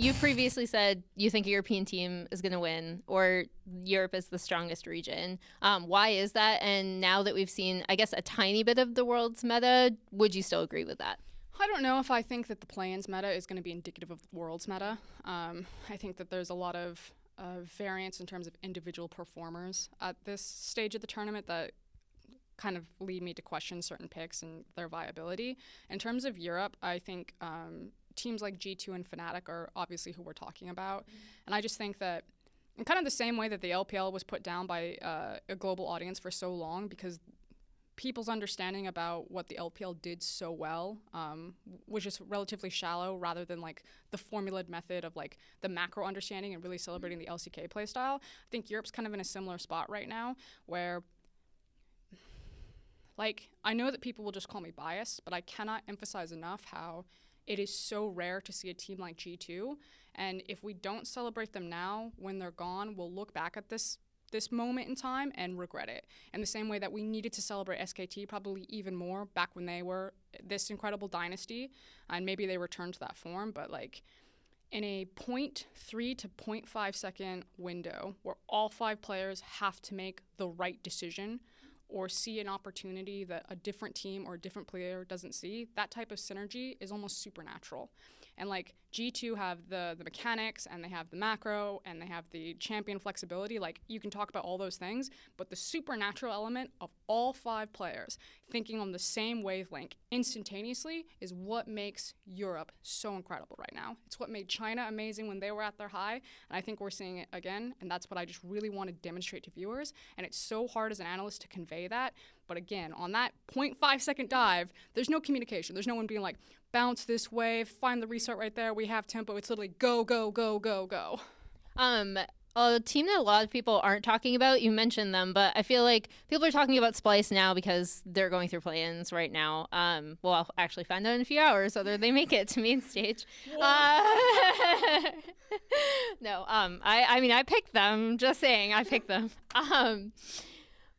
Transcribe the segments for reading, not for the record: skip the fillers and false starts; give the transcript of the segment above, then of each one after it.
you previously said you think a European team is going to win, or Europe is the strongest region. Why is that? And now that we've seen, I guess, a tiny bit of the world's meta, would you still agree with that? I don't know if I think that the play-ins meta is going to be indicative of the world's meta. I think that there's a lot of variance in terms of individual performers at this stage of the tournament that kind of lead me to question certain picks and their viability. In terms of Europe, I think teams like G2 and Fnatic are obviously who we're talking about. And I just think that in kind of the same way that the LPL was put down by a global audience for so long, because people's understanding about what the LPL did so well was just relatively shallow, rather than like the formulated method of like the macro understanding and really celebrating the LCK playstyle. I think Europe's kind of in a similar spot right now where, like, I know that people will just call me biased, but I cannot emphasize enough how it is so rare to see a team like G2. And if we don't celebrate them now, when they're gone, we'll look back at this moment in time and regret it. In the same way that we needed to celebrate SKT probably even more back when they were this incredible dynasty, and maybe they returned to that form, but like in a 0.3 to 0.5 second window where all 5 players have to make the right decision or see an opportunity that a different team or a different player doesn't see, that type of synergy is almost supernatural. And like G2 have the mechanics, and they have the macro, and they have the champion flexibility. Like, you can talk about all those things, but the supernatural element of all 5 players thinking on the same wavelength instantaneously is what makes Europe so incredible right now. It's what made China amazing when they were at their high, and I think we're seeing it again, and that's what I just really want to demonstrate to viewers. And it's so hard as an analyst to convey that. But again, on that 0.5 second dive, there's no communication. There's no one being like, bounce this way, find the restart right there, we have tempo. It's literally go, go, go, go, go. A team that a lot of people aren't talking about, you mentioned them, but I feel like people are talking about Splyce now because they're going through play-ins right now. Well, I'll actually find out in a few hours whether they make it to main stage. No, I mean, I picked them, just saying, I picked them.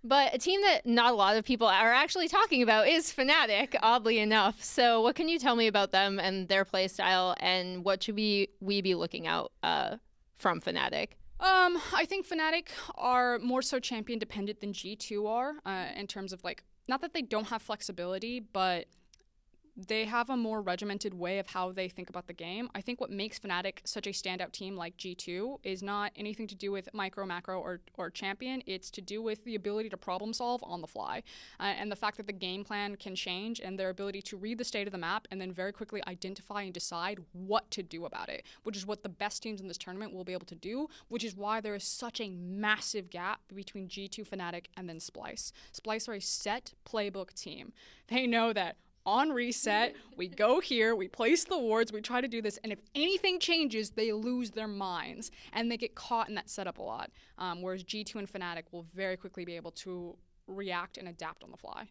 But a team that not a lot of people are actually talking about is Fnatic, oddly enough. So what can you tell me about them and their play style, and what should we be looking out from Fnatic? I think Fnatic are more so champion dependent than G2 are in terms of, like, not that they don't have flexibility, but they have a more regimented way of how they think about the game. I think what makes Fnatic such a standout team like G2 is not anything to do with micro, macro, or champion. It's to do with the ability to problem solve on the fly, and the fact that the game plan can change, and their ability to read the state of the map and then very quickly identify and decide what to do about it, which is what the best teams in this tournament will be able to do, which is why there is such a massive gap between G2, Fnatic, and then Splyce. Splyce are a set playbook team. They know that on reset, we go here, we place the wards, we try to do this, and if anything changes, they lose their minds, and they get caught in that setup a lot, whereas G2 and Fnatic will very quickly be able to react and adapt on the fly.